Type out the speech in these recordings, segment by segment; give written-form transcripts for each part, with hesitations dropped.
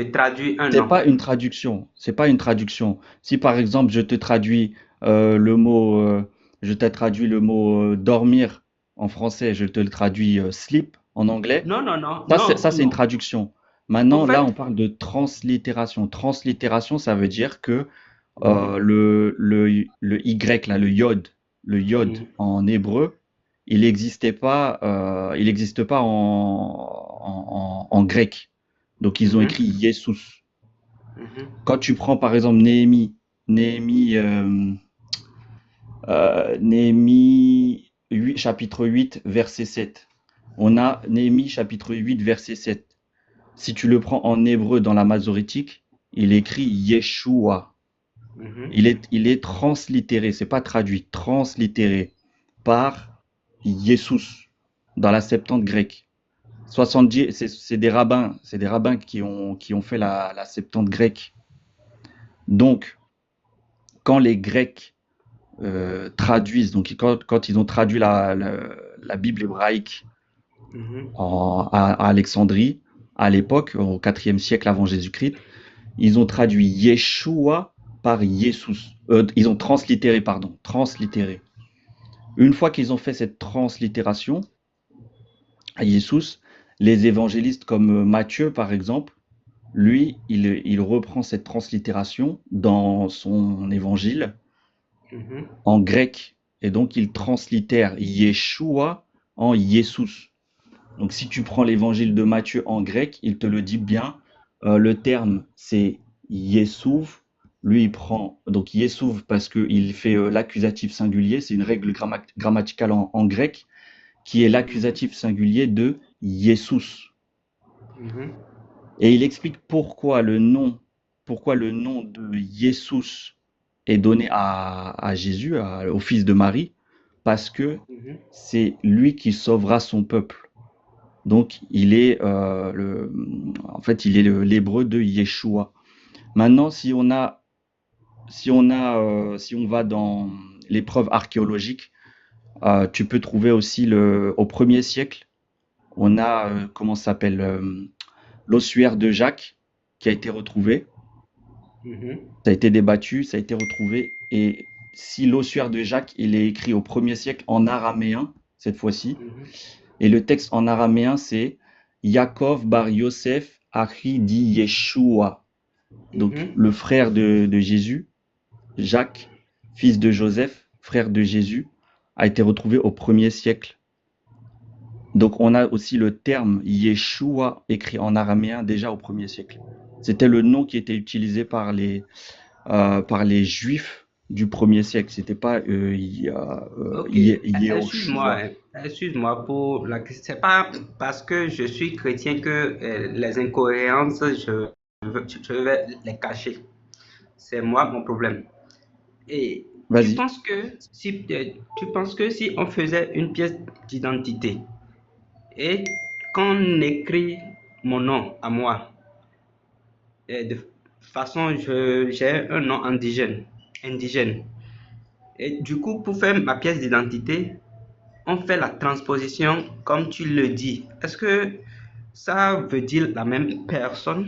traduire un C'est nom. pas une traduction. C'est pas une traduction. Si par exemple je te traduis le mot, je te traduis le mot dormir en français, je te le traduis sleep en anglais. Non, non, non, non, Ça c'est une non. traduction. Au Maintenant, là, on fait, parle de translittération. Translittération, ça veut dire que le Y, là, le yod mhm, en hébreu, il n'existe pas en grec. Donc, ils ont mhm, écrit Jesus. mhm, Quand tu prends, par exemple, Néhémie, Néhémie 8, chapitre 8, verset 7. On a Néhémie, chapitre 8, verset 7. Si tu le prends en hébreu dans la Masorétique, il écrit Yeshua. mhm, Il est translittéré, c'est pas traduit, translittéré par Jesus dans la Septante grecque. 70, c'est des rabbins qui ont fait la Septante grecque. Donc, quand les Grecs traduisent, donc quand ils ont traduit la Bible hébraïque mhm, à Alexandrie, à l'époque, au IVe siècle avant Jésus-Christ, ils ont traduit Yeshua par Jesus. Ils ont translittéré, pardon, translittéré. Une fois qu'ils ont fait cette translittération à Jesus, les évangélistes comme Matthieu, par exemple, lui, il reprend cette translittération dans son évangile mhm. en grec. Et donc, il translittère Yeshua en Jesus. Donc, si tu prends l'évangile de Matthieu en grec, il te le dit bien. Le terme, c'est Yesouv. Lui, il prend donc Yesouv parce qu'il fait l'accusatif singulier. C'est une règle grammaticale en grec qui est Mhm, l'accusatif singulier de Jesus. mhm, Et il explique pourquoi le nom de Jesus est donné à Jésus, au fils de Marie, parce que mhm. c'est lui qui sauvera son peuple. Donc, il est en fait, il est l'hébreu de Yeshua. Maintenant, si on va dans les preuves archéologiques, tu peux trouver aussi au premier siècle, on a comment ça s'appelle l'ossuaire de Jacques qui a été retrouvé. Mhm, Ça a été débattu, ça a été retrouvé. Et si l'ossuaire de Jacques, il est écrit au premier siècle en araméen cette fois-ci, mhm, et le texte en araméen c'est Yaakov bar Yosef Achi di Yeshua. Donc mhm. le frère de Jésus, Jacques, fils de Joseph, frère de Jésus, a été retrouvé au premier siècle. Donc on a aussi le terme Yeshua écrit en araméen déjà au premier siècle. C'était le nom qui était utilisé par les Juifs du premier siècle. C'était pas Ok, excuse-moi, Yehoshua. hein. Excuse-moi pour la question. C'est pas parce que je suis chrétien que les incohérences, je vais les cacher. C'est moi mon problème. Et Vas-y. tu penses que si on faisait une pièce d'identité et qu'on écrit mon nom à moi, de façon, j'ai un nom indigène. Et du coup, pour faire ma pièce d'identité, on fait la transposition comme tu le dis. Est-ce que ça veut dire la même personne?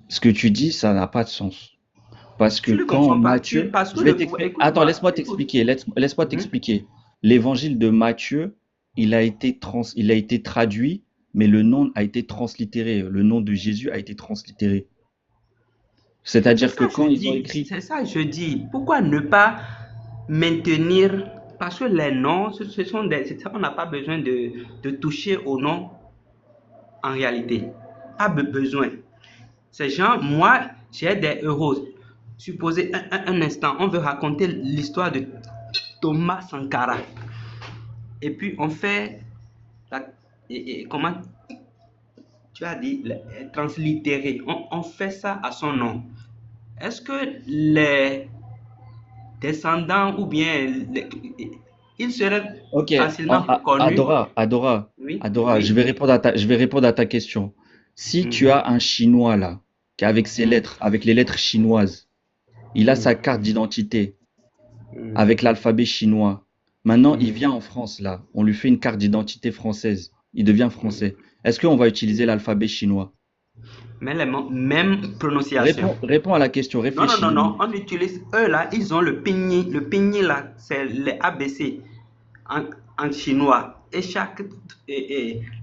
Ce que tu dis, ça n'a pas de sens. Parce que Tu ne quand comprends pas. Matthieu, Parce que je vais t'expliquer. Attends, écoute-moi, écoute. laisse-moi Mhm. t'expliquer. L'évangile de Matthieu, il a été traduit, mais le nom a été translittéré. Le nom de Jésus a été translittéré. C'est C'est-à-dire que ça, je quand ils ont dis. écrit, C'est ça, je dis. Pourquoi ne pas maintenir. Parce que les noms, ce sont on n'a pas besoin de toucher au nom en réalité. Pas besoin. Ces gens, moi, j'ai des euros. Supposez un instant, on veut raconter l'histoire de Thomas Sankara. Et puis on fait la, comment tu as dit translittérer. On fait ça à son nom. Est-ce que les descendants ou bien ils seraient ok, facilement connus? Oui, Adora, oui. je vais répondre à ta question. Si tu Mhm, as un Chinois là, qui avec ses mhm, lettres, avec les lettres chinoises, il a sa mhm, carte d'identité mhm, avec l'alphabet chinois. Maintenant, il mhm, vient en France là, on lui fait une carte d'identité française. il devient français. Est-ce qu'on va utiliser l'alphabet chinois? Mais les mêmes prononciations. Réponds à la question, Non, non, réfléchis non, 2 non. minutes. On utilise, eux là, ils ont le pinyin. Le pinyin là, c'est les ABC en, en chinois. Et chaque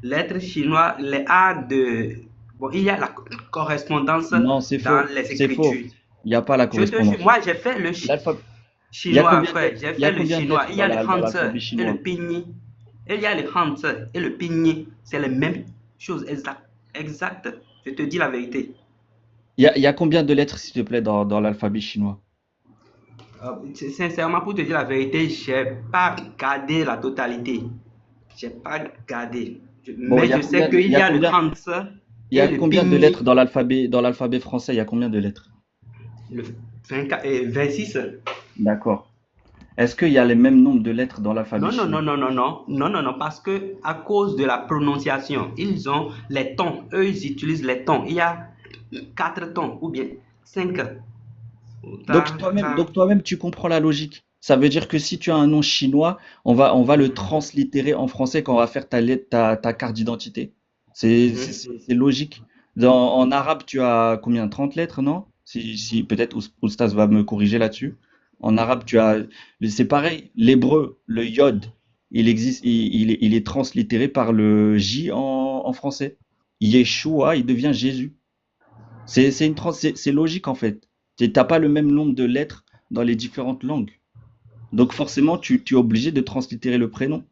lettre chinois, les A de. Bon, il y a la correspondance Non, c'est dans faux. les C'est faux. écritures. Il n'y a pas la Je te jure, correspondance. moi j'ai fait le L'alphabet. Il y a chinois, combien de frère. lettres? J'ai Il y a fait le combien de chinois. lettres Il y a le dans hanzi l'alphabet et le chinois? pinyin. Et il y a le hanzi et le pinyin. C'est les mêmes choses exactes. Exact. Je te dis la vérité. Il y a combien de lettres, s'il te plaît, dans l'alphabet chinois? Sincèrement, pour te dire la vérité, j'ai pas gardé la totalité. J'ai pas gardé. Bon, Mais je sais qu'il il y y a a le combien, hanzi il y et a le combien de lettres pinyin. dans l'alphabet français? Il y a combien de lettres? Le 24, 26. D'accord. Est-ce qu'il y a les mêmes nombres de lettres dans l'alphabet Non, non, non, chinois? non, non, non, non, non, non, parce que à cause de la prononciation, ils ont les tons. Eux, ils utilisent les tons. Il y a 4 tons ou bien 5. Donc toi-même, tu comprends la logique. Ça veut dire que si tu as un nom chinois, on va le translittérer en français quand on va faire ta carte d'identité. C'est logique. En arabe, tu as combien? 30 lettres, non? Si peut-être Oustas va me corriger là-dessus. En arabe, c'est pareil. L'hébreu, le yod, il existe, il est translittéré par le J en français. Yeshua, il devient Jésus. C'est logique en fait. T'as pas le même nombre de lettres dans les différentes langues. Donc forcément, tu es obligé de translittérer le prénom.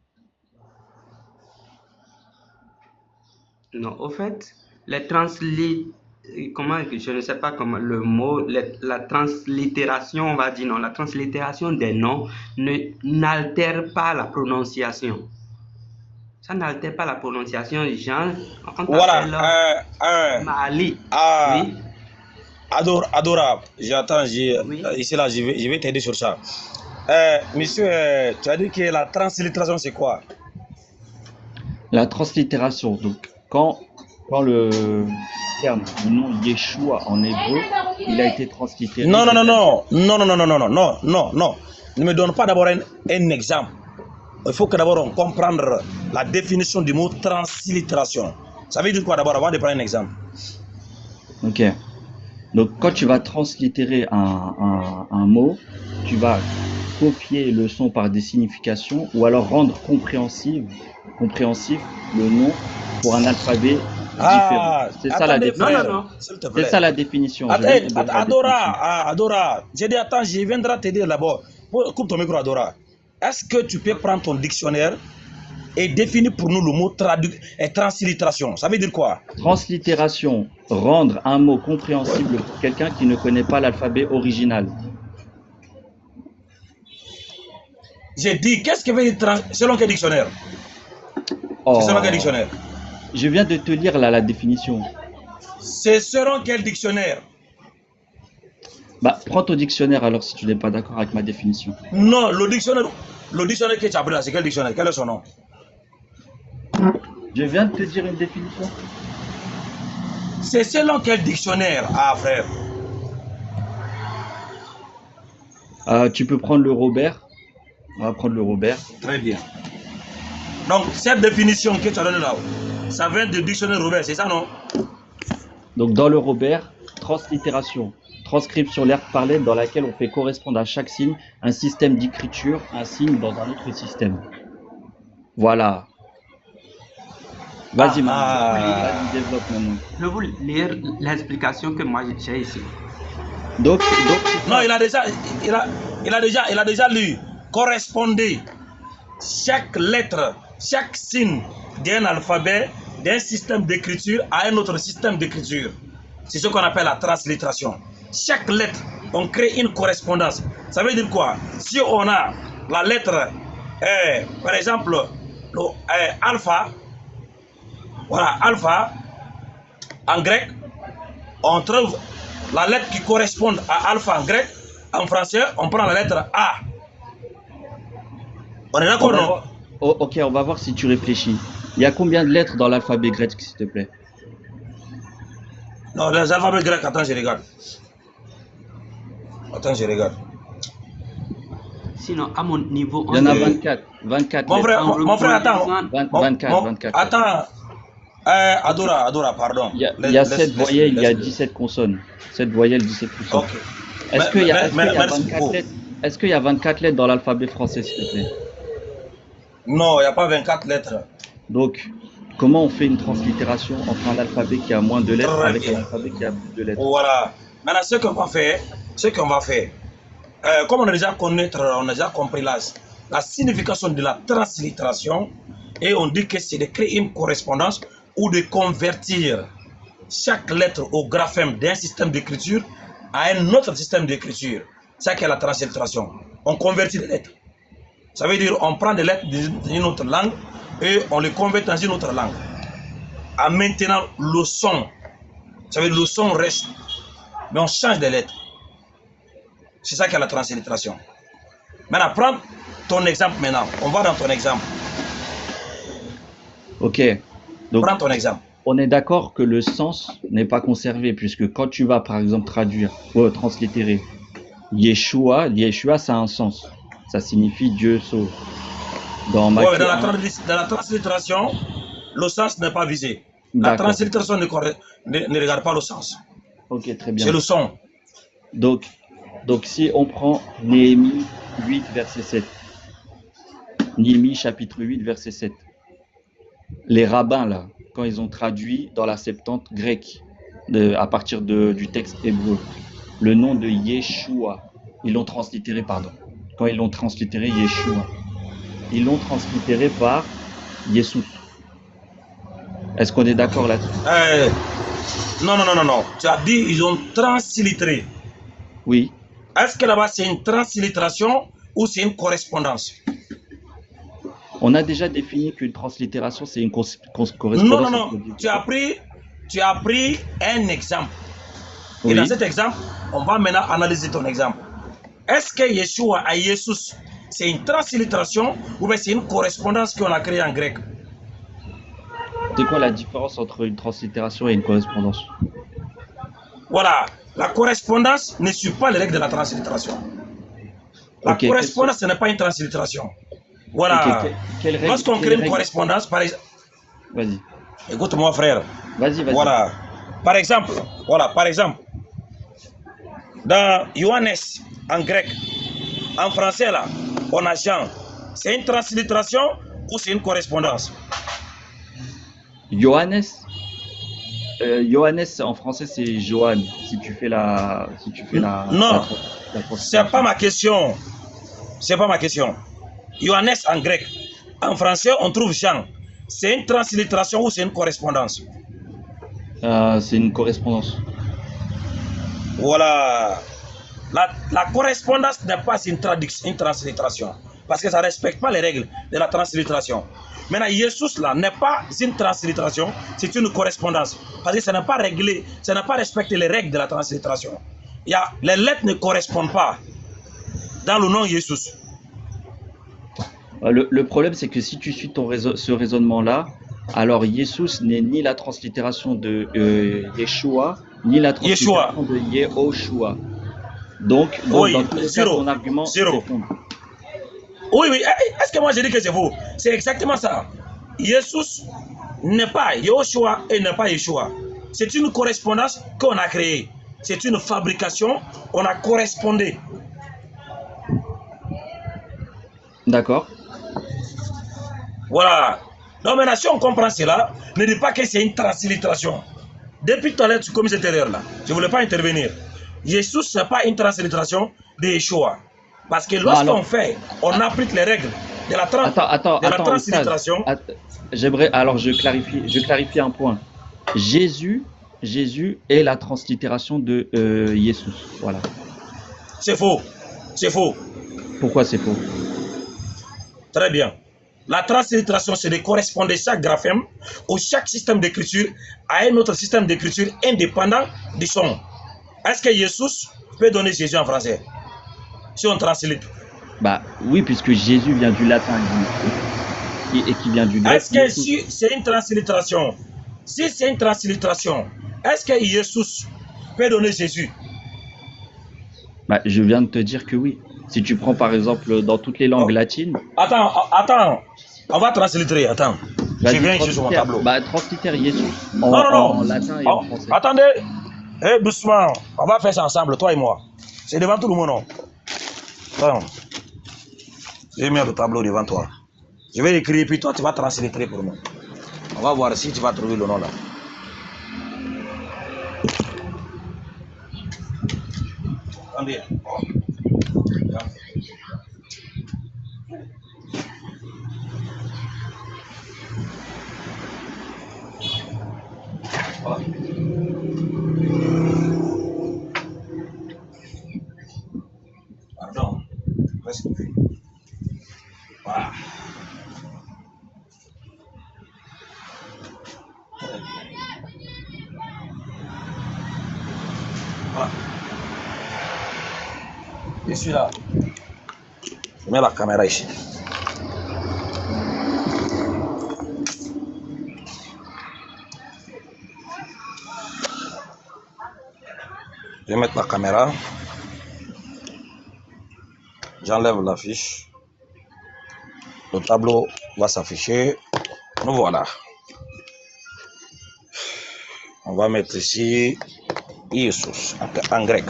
Non, au fait, les translit, comment, je ne sais pas comment le mot, la translittération, on va dire non, la translittération des noms n'altère pas la prononciation. Ça n'altère pas la prononciation. Genre, on Voilà, t'appelle Mali. ah, Oui, adorable. J'attends, oui. ici là, je vais t'aider sur ça. Monsieur, tu as dit que la translittération, c'est quoi? La translittération, donc quand le terme, le nom Yeshua en hébreu, il a été translittéré, Non, non, non, c'est-à-dire non, non, non, non, non, non, non, non, non, non. Ne me donne pas d'abord un exemple. Il faut que d'abord on comprenne la définition du mot translittération. Ça veut dire quoi d'abord avant de prendre un exemple? ok. Donc quand tu vas translittérer un mot, tu vas copier le son par des significations ou alors rendre compréhensif le nom pour un alphabet différent. Ah, C'est ça la attendez, Non, non, définition. frère, non. s'il te C'est plaît. ça la définition. Je Attends, viens de te donner la définition. Adora. J'ai dit, attends, je viendrai t'aider d'abord. Coupe ton micro, Adora. Est-ce que tu peux prendre ton dictionnaire et définir pour nous le mot translittération? Ça veut dire quoi? Translittération, rendre un mot compréhensible pour quelqu'un qui ne connaît pas l'alphabet original. J'ai dit, qu'est-ce que veut dire selon quel dictionnaire? C'est selon quel Oh, dictionnaire? je viens de te lire là la définition. C'est selon quel dictionnaire? Bah, prends ton dictionnaire alors si tu n'es pas d'accord avec ma définition. Non, le dictionnaire que tu as pris là, c'est quel dictionnaire? Quel est son nom? Je viens de te dire une définition. C'est selon quel dictionnaire? Ah, frère. Tu peux prendre le Robert. On va prendre le Robert. Très bien. Donc, cette définition que tu as donnée là, ça vient du dictionnaire Robert, c'est ça, non? Donc dans le Robert, translittération, transcription lettre par lettre dans laquelle on fait correspondre à chaque signe un système d'écriture, un signe dans un autre système. Voilà. Vas-y maintenant. Vas-y, développe maintenant. Je vais vous lire l'explication que moi j'ai ici. Donc Non, il a déjà lu. Correspondez chaque lettre, chaque signe d'un alphabet, d'un système d'écriture à un autre système d'écriture. C'est ce qu'on appelle la translittération. Chaque lettre, on crée une correspondance. Ça veut dire quoi? Si on a la lettre, par exemple, alpha, voilà, alpha, en grec, on trouve la lettre qui correspond à alpha en grec. En français, on prend la lettre A. On est d'accord, non? Ok, on va voir si tu réfléchis. Il y a combien de lettres dans l'alphabet grec, s'il te plaît? Non, les alphabets grecs, attends, je regarde. Sinon, à mon niveau, Il y en a Ok. 24. 24 Mon lettres. frère, en mon frère, attends. reproduisant, 24 lettres. Attends. Adora, pardon. Il y a 7 voyelles, il y a 17 consonnes. 7 voyelles, 17 consonnes. Ok. Est-ce qu'il y a Merci 24 beaucoup. lettres? Est-ce qu'il y a 24 lettres dans l'alphabet français, s'il te plaît? Non, il n'y a pas 24 lettres. Donc, comment on fait une translittération entre un alphabet qui a moins de lettres Très avec un bien. alphabet qui a plus de lettres? Voilà. Maintenant, ce qu'on va faire, comme on a déjà compris la signification de la translittération, et on dit que c'est de créer une correspondance ou de convertir chaque lettre au graphème d'un système d'écriture à un autre système d'écriture. C'est ça qu'est la translittération. On convertit les lettres. Ça veut dire on prend des lettres d'une autre langue et on les convertit dans une autre langue. En maintenant le son, ça veut dire le son reste, mais on change des lettres. C'est ça qu'est la translittération. Maintenant, prends ton exemple maintenant. On va dans ton exemple. Ok. Donc, Prends ton exemple. on est d'accord que le sens n'est pas conservé, puisque quand tu vas, par exemple, traduire ou translittérer Yeshua, ça a un sens. Ça signifie Dieu sauve. Dans Ouais, Matthieu dans 1, la translittération, le sens n'est pas visé. La d'accord. translittération ne regarde pas le sens. Ok, très C'est bien. le son. Donc, si on prend Néhémie 8, verset 7. Néhémie chapitre 8, verset 7. Les rabbins, là, quand ils ont traduit dans la Septante grecque, à partir du texte hébreu, le nom de Yeshua, ils l'ont translittéré, pardon. Quand ils l'ont translittéré Yeshua, ils l'ont translittéré par Jesus. Est-ce qu'on est d'accord là-dessus? Non. Tu as dit ils ont translittéré. Oui. Est-ce que là-bas c'est une translittération ou c'est une correspondance? On a déjà défini qu'une translittération, c'est une correspondance. Non. Tu as pris un exemple. Et dans Oui. cet exemple, on va maintenant analyser ton exemple. Est-ce que Yeshua à Jesus, c'est une translittération ou bien c'est une correspondance qu'on a créée en grec? C'est quoi la différence entre une translittération et une correspondance? Voilà. La correspondance ne suit pas les règles de la translittération. La Ok, correspondance, ce n'est pas une translittération. Voilà. Ok, quelle règle- Lorsqu'on quelle crée une règle- correspondance, par exemple, Vas-y. écoute-moi frère. Vas-y. Voilà. Par exemple, dans Johannes en grec, en français là, on a Jean. C'est une translittération ou c'est une correspondance? Johannes. Johannes en français c'est Johan. Si tu fais la. Non, la c'est pas ma question. C'est pas ma question. Johannes en grec. En français, on trouve Jean. C'est une translittération ou c'est une correspondance? C'est une correspondance. Voilà. La correspondance n'est pas une translittération. Parce que ça ne respecte pas les règles de la translittération. Maintenant, Jesus là n'est pas une translittération, c'est une correspondance. Parce que ça n'a pas réglé, ça n'a pas respecté les règles de la translittération. Les lettres ne correspondent pas dans le nom Jesus. Le problème c'est que si tu suis ce raisonnement-là, alors Jesus n'est ni la translittération de Yeshua, ni la translittération de Yehoshua. Donc oui, dans tous les cas, ton argument zéro. s'effondre. Oui, est-ce que moi je dis que c'est faux? C'est exactement ça. Jesus n'est pas Yehoshua et n'est pas Yeshua. C'est une correspondance qu'on a créée. C'est une fabrication, on a correspondé. D'accord. Voilà. Donc maintenant, si on comprend cela, ne dis pas que c'est une translittération. Depuis tout à l'heure, tu commis cette erreur-là. Je ne voulais pas intervenir. Jésus, ce n'est pas une translittération de Yeshua. Parce que lorsqu'on fait, on applique les règles de la translittération. J'aimerais, alors je clarifie un point. Jésus est la translittération de Jesus. Voilà. C'est faux. C'est faux. Pourquoi c'est faux? Très bien. La translittération, c'est de correspondre chaque graphème ou chaque système d'écriture à un autre système d'écriture indépendant du son. Est-ce que Jésus peut donner Jésus en français si on translite? Bah oui, puisque Jésus vient du latin et qui vient du grec. Est-ce que si c'est une translittération, est-ce que Jésus peut donner Jésus? Bah, je viens de te dire que oui. Si tu prends par exemple dans toutes les langues Oh, latines, attends. On va translittérer, attends. Je vas-y, viens ici sur mon translitère. tableau. Bah, translitère Jesus Non, non, en non. latin et en Oh, français. attendez. Doucement. On va faire ça ensemble, toi et moi. C'est devant tout le monde, non? Attends. J'ai mis le tableau devant toi. Je vais écrire, puis toi, tu vas translittérer pour moi. On va voir si tu vas trouver le nom là. Attendez. Voilà. Pardon. Presque. Voilà. Voilà. Je suis là. Je mets la caméra ici. Je vais mettre la caméra. J'enlève la fiche. Le tableau va s'afficher. Nous voilà. On va mettre ici Jesus en grec.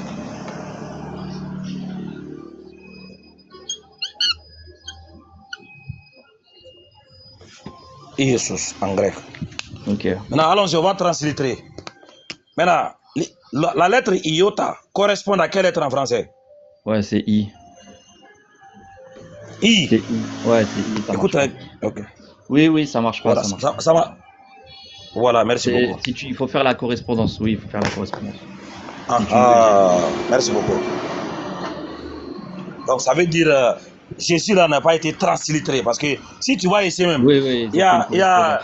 Jesus en grec. Ok. Maintenant, allons-y, on va translittérer. Maintenant, la lettre iota correspond à quelle lettre en français? Ouais, c'est I. I. C'est I. Ouais, c'est I. Ça Écoute, marche pas. ok. Oui, ça marche pas. Voilà, Ça marche pas. ça va. Voilà, merci beaucoup. Il faut faire la correspondance. Oui, il faut faire la correspondance. Si tu veux. Merci beaucoup. Donc, ça veut dire Jésus là n'a pas été translitéré parce que si tu vois ici même, Oui. il y a.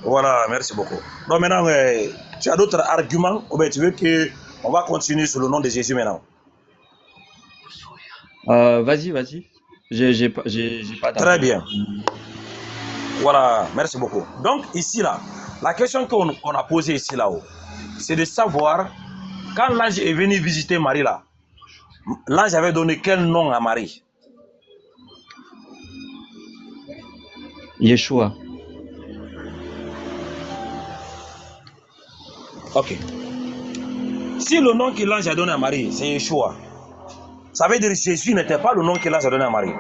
Voilà, merci beaucoup. Donc maintenant, tu as d'autres arguments ou bien tu veux qu'on va continuer sur le nom de Jésus maintenant? Vas-y. J'ai pas Très d'argument. bien. Voilà, merci beaucoup. Donc ici là, la question qu'on a posée ici là-haut, c'est de savoir quand l'ange est venu visiter Marie là, l'ange avait donné quel nom à Marie? Yeshua. Ok. Si le nom que l'ange a donné à Marie, c'est Yeshua, ça veut dire que Jésus n'était pas le nom que l'ange a donné à Marie.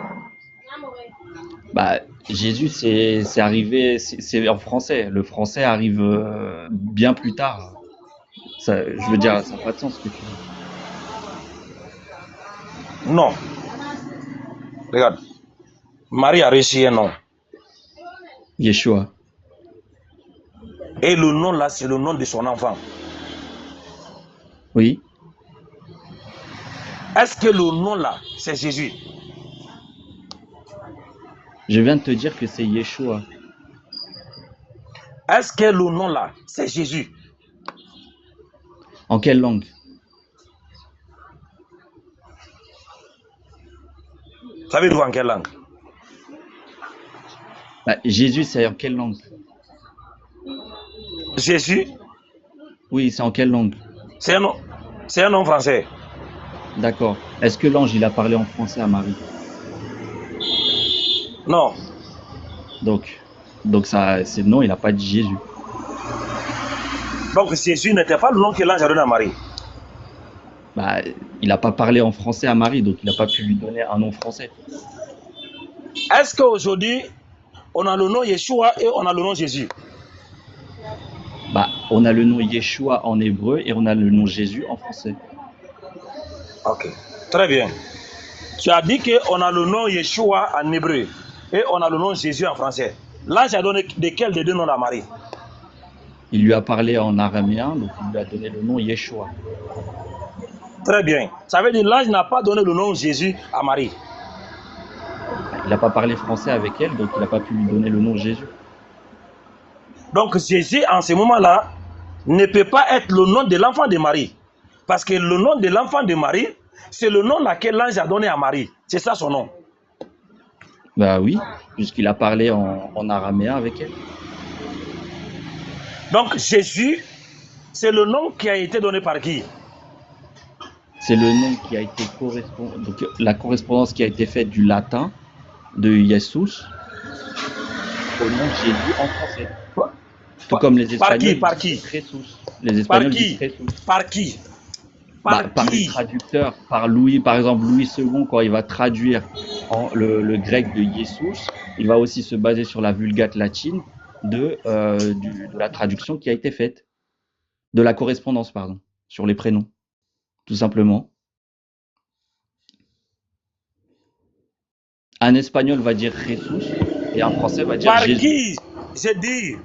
Bah, Jésus, c'est arrivé, c'est en français. Le français arrive bien plus tard. Ça, je veux dire, ça n'a pas de sens ce que tu dis. Non. Regarde. Marie a reçu un nom. Yeshua. Et le nom là, c'est le nom de son enfant. Oui. Est-ce que le nom là, c'est Jésus? Je viens de te dire que c'est Yeshua. Est-ce que le nom là, c'est Jésus? En quelle langue? Ça veut dire en quelle langue? Bah, Jésus, c'est en quelle langue? Jésus, Oui, c'est en quelle langue? c'est un nom français. D'accord. Est-ce que l'ange, il a parlé en français à Marie? Non. Donc ça, c'est non, il n'a pas dit Jésus. Donc Jésus n'était pas le nom que l'ange a donné à Marie. Bah, il n'a pas parlé en français à Marie, donc il n'a pas pu lui donner un nom français. Est-ce qu'aujourd'hui, on a le nom Yeshua et on a le nom Jésus? Bah, on a le nom Yeshua en hébreu et on a le nom Jésus en français. Ok, très bien. Tu as dit qu'on a le nom Yeshua en hébreu et on a le nom Jésus en français. L'ange a donné de quel des deux noms à Marie? Il lui a parlé en araméen, donc il lui a donné le nom Yeshua. Très bien. Ça veut dire que l'ange n'a pas donné le nom Jésus à Marie. Il n'a pas parlé français avec elle, donc il n'a pas pu lui donner le nom Jésus. Donc Jésus, en ce moment-là, ne peut pas être le nom de l'enfant de Marie. Parce que le nom de l'enfant de Marie, c'est le nom que l'ange a donné à Marie. C'est ça son nom. Bah oui, puisqu'il a parlé en araméen avec elle. Donc Jésus, c'est le nom qui a été donné par qui? C'est le nom qui a été donc la correspondance qui a été faite du latin de Jesus au nom de Jésus en français. Tout comme les Espagnols Par qui? disent Jesus. Les Espagnols disent Jesus. Par qui? Par les traducteurs, par Louis, par exemple Louis II, quand il va traduire le grec de Jesus, il va aussi se baser sur la Vulgate latine de la traduction qui a été faite, de la correspondance, pardon, sur les prénoms, tout simplement. Un Espagnol va dire Jesus et un Français va dire Jésus. Par qui? J'ai dit.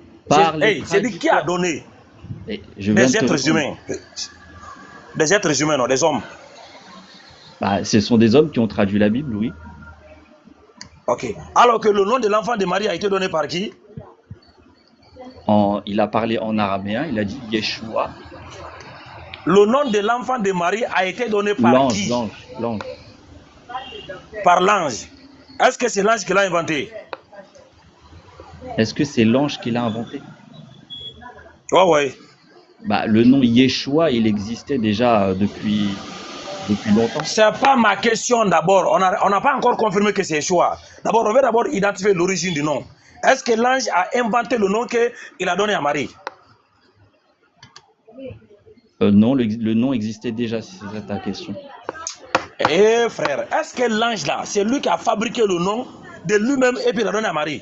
J'ai dit qui a donné? Des êtres humains. Des êtres humains, non, des hommes. Bah, ce sont des hommes qui ont traduit la Bible, oui. Ok. Alors que le nom de l'enfant de Marie a été donné par qui? Il a parlé en araméen, il a dit Yeshua. Le nom de l'enfant de Marie a été donné par qui? L'ange. Par l'ange. Est-ce que c'est l'ange qui l'a inventé? Est-ce que c'est l'ange qui l'a inventé? Ouais. Bah, le nom Yeshua, il existait déjà depuis longtemps. C'est pas ma question d'abord. On n'a pas encore confirmé que c'est Yeshua. D'abord, on veut d'abord identifier l'origine du nom. Est-ce que l'ange a inventé le nom qu'il a donné à Marie? Non, le nom existait déjà, si c'est ça ta question. Eh frère, est-ce que l'ange là, c'est lui qui a fabriqué le nom de lui-même et puis l'a donné à Marie?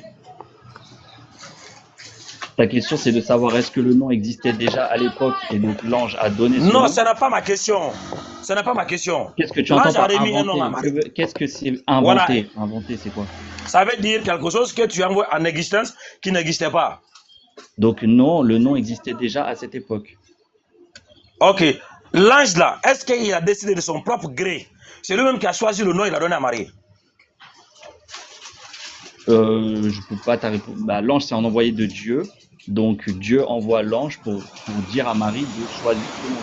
Ta question, c'est de savoir est-ce que le nom existait déjà à l'époque et donc l'ange a donné ce nom? Non, ce n'est pas ma question. Ce n'est pas ma question. Qu'est-ce que tu entends par inventer? Qu'est-ce que c'est inventer? Voilà. Inventer, c'est quoi? Ça veut dire quelque chose que tu envoies en existence qui n'existait pas. Donc non, le nom existait déjà à cette époque. Ok. L'ange là, est-ce qu'il a décidé de son propre gré? C'est lui-même qui a choisi le nom et l'a donné à Marie. Je peux pas t'arrêter. Bah, l'ange, c'est un envoyé de Dieu. Donc Dieu envoie l'ange pour dire à Marie de choisir ce nom.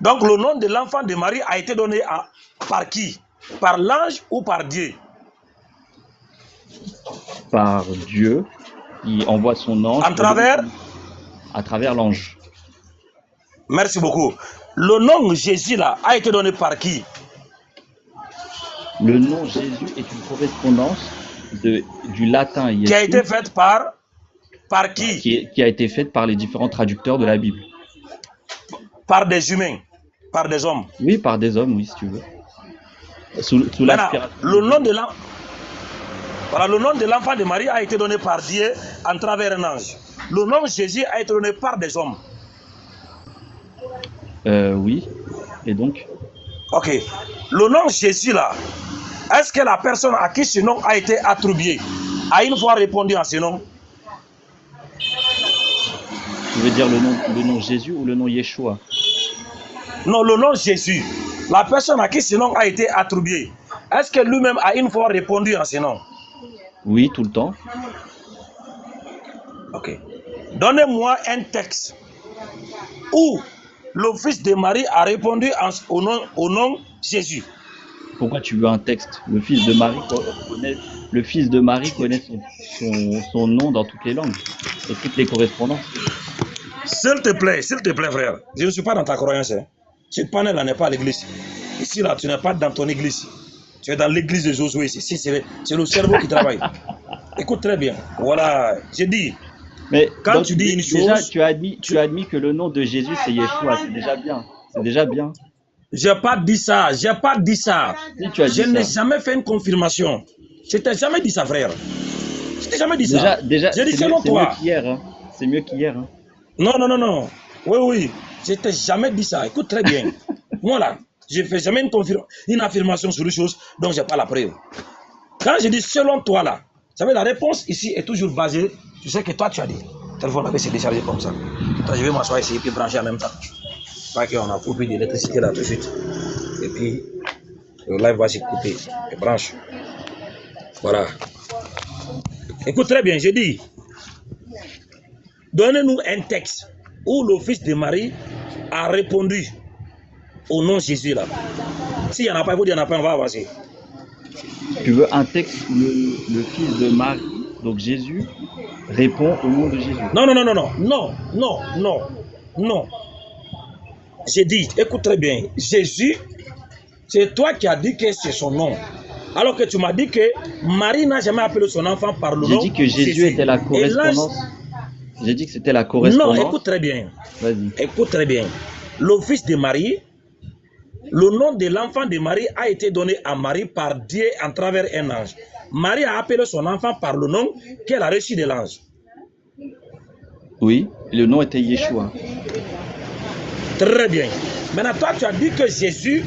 Donc le nom de l'enfant de Marie a été donné par qui? Par l'ange ou par Dieu? Par Dieu, qui envoie son ange. À travers l'ange. Merci beaucoup. Le nom Jésus là a été donné par qui? Le nom Jésus est une correspondance du latin Jésus, qui a été faite par qui? Qui a été faite par les différents traducteurs de la Bible. Par des humains, par des hommes. Oui, par des hommes, oui, si tu veux. Sous l'aspiration. Le nom de l'enfant de Marie a été donné par Dieu en travers un ange. Le nom Jésus a été donné par des hommes. Oui. Et donc? Ok. Le nom Jésus là, est-ce que la personne à qui ce nom a été attribué a une fois répondu à ce nom? Tu veux dire le nom Jésus ou le nom Yeshua? Non, le nom Jésus. La personne à qui ce nom a été attribué, est-ce que lui-même a une fois répondu à ce nom? Oui, tout le temps. Ok. Donnez-moi un texte où le fils de Marie a répondu au nom Jésus. Pourquoi tu veux un texte? Le fils de Marie connaît son nom dans toutes les langues et toutes les correspondances. S'il te plaît, frère. Je ne suis pas dans ta croyance. Hein. Ce panel là n'est pas à l'église. Ici là, tu n'es pas dans ton église. Tu es dans l'église de Josué. Ici, c'est le cerveau qui travaille. Écoute très bien. Voilà, j'ai dit. Mais quand donc, tu dis une chose, déjà, tu as admis que le nom de Jésus c'est Yeshua, c'est déjà bien. C'est déjà bien. J'ai pas dit ça. Si, je n'ai jamais fait une confirmation. Je t'ai jamais dit ça, frère. Je t'ai jamais dit ça. Déjà, j'ai dit selon toi. C'est mieux qu'hier. Hein. Non. Oui. Je t'ai jamais dit ça. Écoute très bien. Moi là, je ne fais jamais une affirmation sur une chose dont j'ai pas la preuve. Quand je dis selon toi là, vous savez, la réponse ici est toujours basée. Tu sais que toi tu as dit. Le téléphone avait s'est déchargé comme ça. Attends, je vais m'asseoir ici et puis brancher en même temps. Pas qu'on a coupé d'électricité là tout de suite. Et puis le live va se couper. Et branche. Voilà. Écoute très bien, j'ai dit. Donnez-nous un texte où le fils de Marie a répondu au nom de Jésus là. S'il n'y en a pas, il faut dire qu'il n'y en a pas, on va avancer. Tu veux un texte où le fils de Marie, donc Jésus, répond au nom de Jésus? Non. J'ai dit, écoute très bien, Jésus, c'est toi qui as dit que c'est son nom. Alors que tu m'as dit que Marie n'a jamais appelé son enfant par le J'ai nom dit que Jésus Jésus. était la Et l'ange... correspondance. J'ai dit que c'était la Non, correspondance. écoute très bien. Vas-y. Écoute très bien. Le fils de Marie, le nom de l'enfant de Marie a été donné à Marie par Dieu en travers un ange. Marie a appelé son enfant par le nom qu'elle a reçu de l'ange. Oui, le nom était Yeshua. Très bien. Maintenant, toi, tu as dit que Jésus,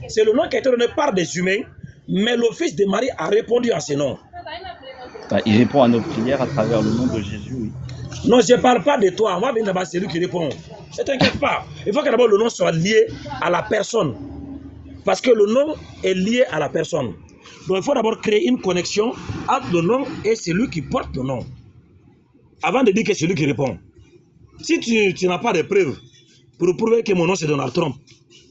c'est le nom qui a été donné par des humains, mais le fils de Marie a répondu à ce nom. Bah, il répond à nos prières à travers le nom de Jésus, oui. Non, je ne parle pas de toi. On va venir d'abord, c'est lui qui répond. Ne t'inquiète pas. Il faut que d'abord le nom soit lié à la personne. Parce que le nom est lié à la personne. Donc, il faut d'abord créer une connexion entre le nom et celui qui porte le nom. Avant de dire que c'est lui qui répond. Si tu n'as pas de preuves pour prouver que mon nom c'est Donald Trump,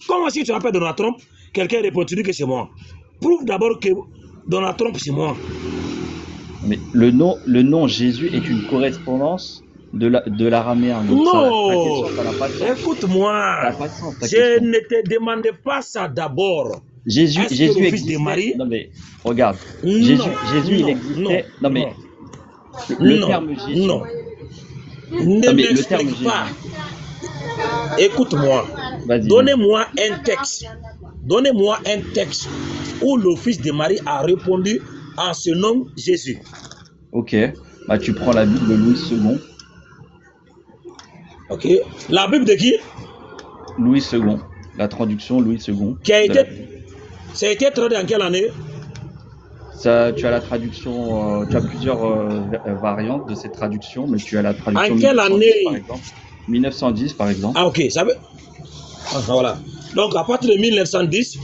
comment si tu appelles Donald Trump, quelqu'un répond, tu dis que c'est moi. Prouve d'abord que Donald Trump c'est moi. Mais le nom Jésus est une correspondance de l'araméen. Non, écoute-moi, je ne te demandais pas ça d'abord. Jésus le fils existait. de Marie? Non mais regarde, Non, Jésus il existait. Non mais le terme Jésus. Non. Ne m'explique pas. Écoute-moi. Donnez-moi un texte. Donnez-moi un texte où le fils de Marie a répondu en ce nom Jésus. Ok. Bah tu prends la Bible de Louis II. Ok. La Bible de qui? Louis II. La traduction Louis II. Qui a été... Ça a été traduit en quelle année? Ça, tu as la traduction, tu as plusieurs variantes de cette traduction, mais tu as la traduction en quelle année? Par exemple. 1910 par exemple. Ah ok, ça veut... Ah, voilà. Donc à partir de 1910,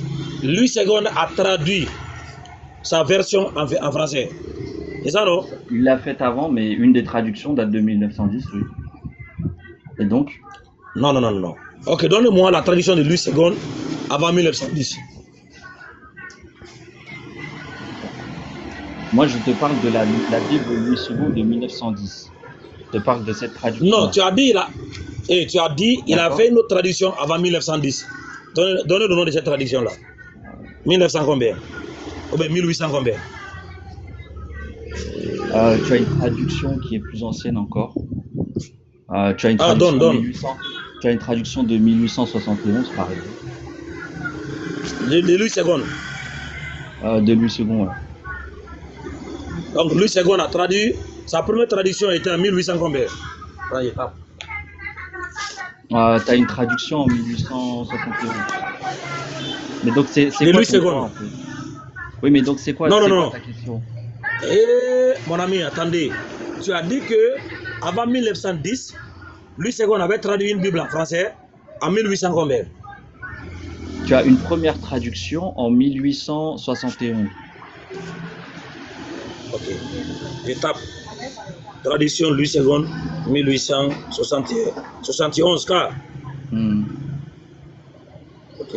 Louis II a traduit sa version en français. C'est ça, non? Il l'a fait avant, mais une des traductions date de 1910, oui. Et donc? Non. Ok, donne-moi la traduction de Louis II avant 1910. Moi, je te parle de la Bible de Louis II de 1910. Je te parle de cette traduction. Non, tu as dit, il a fait une autre traduction avant 1910. Donne le nom de cette traduction-là. 1900 combien? Ou bien 1800 combien? Tu as une traduction qui est plus ancienne encore. Tu as une traduction de 1800. Tu as une traduction de 1871, par exemple. De Louis II. De Louis II, ouais. Donc Louis II a traduit, sa première traduction était en 1800 combien? Tu as une traduction en 1871. Mais donc c'est quoi Louis II. En fait? Oui, mais donc c'est quoi, non. Ta question? Mon ami, attendez. Tu as dit que avant 1910, Louis II avait traduit une Bible en français en 1800 combien? Tu as une première traduction en 1871. Ok. Je tape traduction Louis II 1871 cas. Ok.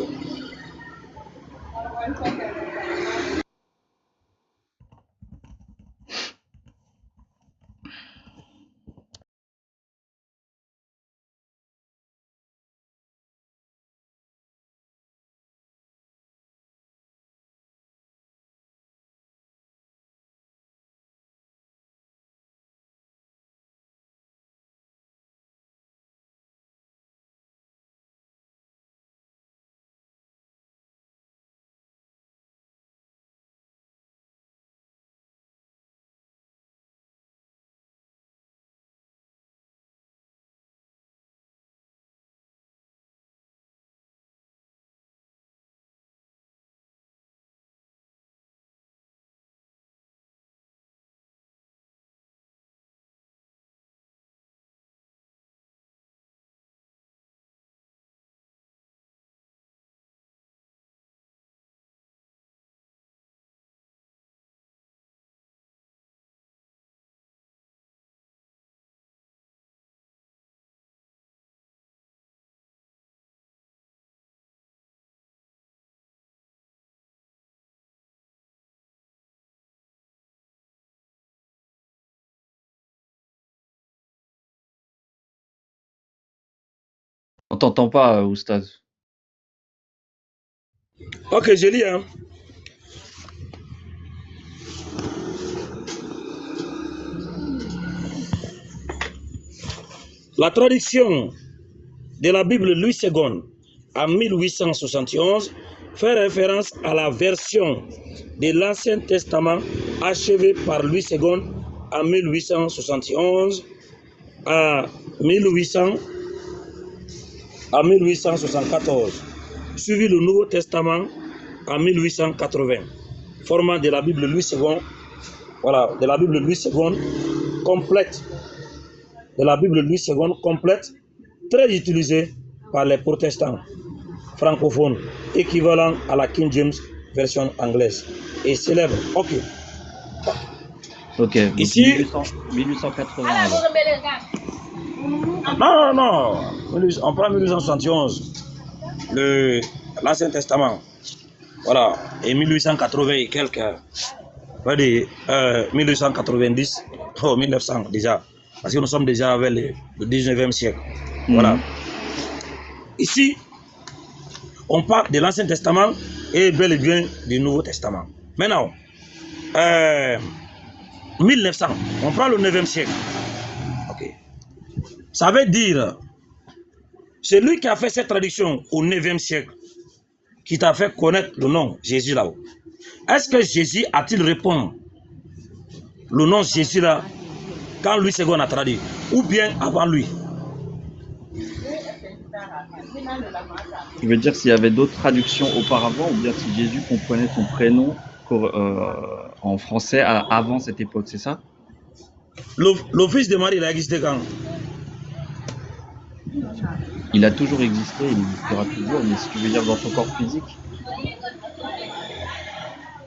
t'entend pas, Oustaz. Ok, je lis. Hein. La traduction de la Bible Louis II en 1871 fait référence à la version de l'Ancien Testament achevée par Louis II en 1871 à 1874, suivi le Nouveau Testament en 1880, format de la Bible Louis II, voilà, de la Bible Louis II complète, très utilisée par les protestants francophones, équivalent à la King James version anglaise, et célèbre. Ok. Ok, donc Ici, 1880 alors. non, on prend 1871, l'Ancien Testament, voilà, et 1880 et quelques, on va dire 1890, 1900 déjà, parce que nous sommes déjà avec le 19e siècle. Voilà. Ici, on parle de l'Ancien Testament et bel et bien du Nouveau Testament. Maintenant, 1900, on prend le 9e siècle. Ok. Ça veut dire, c'est lui qui a fait cette traduction au 9e siècle, qui t'a fait connaître le nom Jésus là-haut. Est-ce que Jésus a-t-il répondu le nom Jésus là quand Louis II a traduit, ou bien avant lui? Tu veux dire s'il y avait d'autres traductions auparavant ou bien si Jésus comprenait son prénom en français avant cette époque, c'est ça? Le fils de Marie, il a existé quand? Il a toujours existé, il existera toujours, mais si tu veux dire dans son corps physique.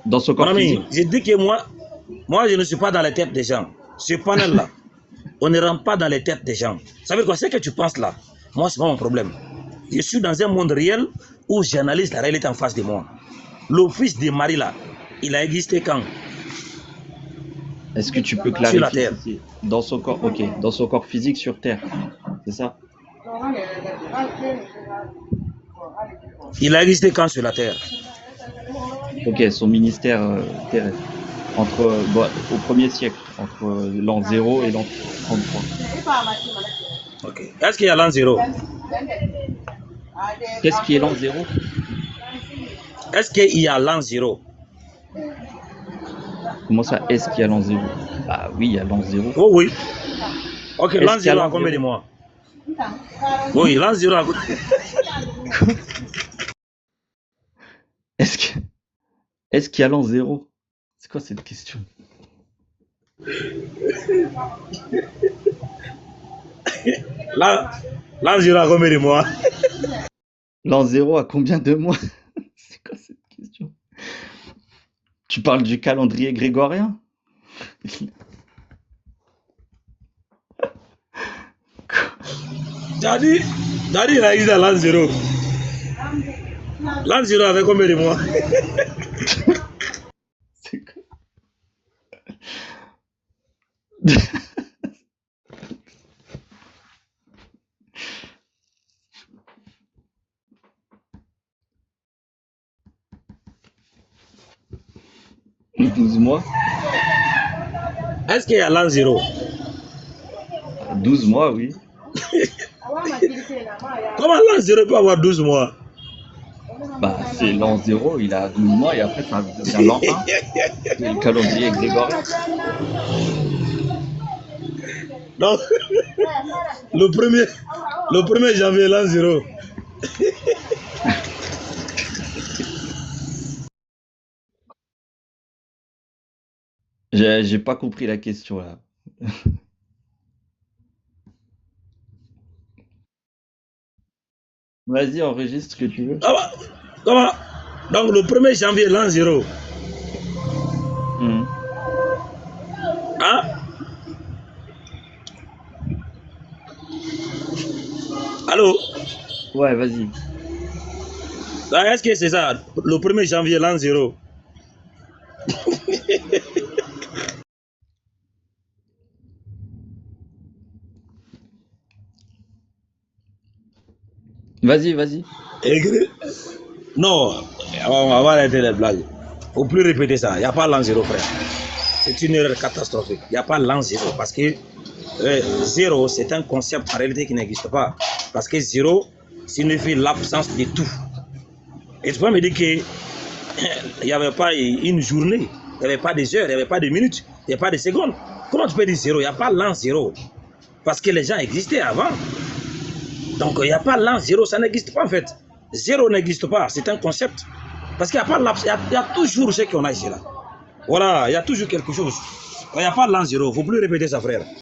Dans son corps physique. Je dis que moi, je ne suis pas dans les têtes des gens. Ce panel-là, on ne rentre pas dans les têtes des gens. Ça veut dire quoi? C'est que tu penses là. Moi, c'est pas mon problème. Je suis dans un monde réel où j'analyse la réalité en face de moi. Le fils de Marie là, il a existé quand? Est-ce que tu peux clarifier? Sur la terre. Dans son corps, ok, dans son corps physique sur terre, c'est ça? Il a existé quand sur la terre? Ok, son ministère terrestre. Au 1er siècle, entre l'an 0 et l'an 33. Ok. Est-ce qu'il y a l'an 0? Qu'est-ce qui est l'an 0? Est-ce qu'il y a l'an 0? Comment ça, est-ce qu'il y a l'an 0? Bah oui, il y a l'an 0. Oh oui. Ok, l'an 0 a combien de mois? Oui, l'an 0 a... Est-ce qu'il y a l'an 0? C'est quoi cette question? L'an 0 a combien de mois? L'an 0 a combien de mois? C'est quoi cette question? Tu parles du calendrier grégorien? Daddy, il a eu l'an 0. L'an 0 avait combien de mois? C'est quoi? 12 mois? Est-ce qu'il y a l'an 0? 12 mois, oui. Comment l'an 0 peut avoir 12 mois? Bah, c'est l'an 0, il a 12 mois et après ça devient l'an 1. C'est le calendrier grégorien. Donc, le 1er janvier, l'an 0. J'ai pas compris la question là. Vas-y, enregistre ce que tu veux. Comment? Donc le 1er janvier, l'an 0. Hein? Allô? Ouais, vas-y. Est-ce que c'est ça? Le 1er janvier, l'an 0. Vas-y, vas-y. Non, on va arrêter les blagues. Faut plus répéter ça. Il n'y a pas l'an 0, frère. C'est une erreur catastrophique. Il n'y a pas l'an 0 parce que 0, c'est un concept en réalité qui n'existe pas. Parce que 0 signifie l'absence de tout. Et tu peux me dire qu'il n'y avait pas une journée, il n'y avait pas des heures, il n'y avait pas de minutes, il n'y avait pas de secondes. Comment tu peux dire 0? Il n'y a pas l'an 0. Parce que les gens existaient avant. Donc il n'y a pas l'an 0, ça n'existe pas en fait. 0 n'existe pas, c'est un concept. Parce qu'il n'y a pas il y a toujours ce qu'on a ici là. Voilà, il y a toujours quelque chose. Il n'y a pas l'an 0, il ne faut plus répéter ça, frère.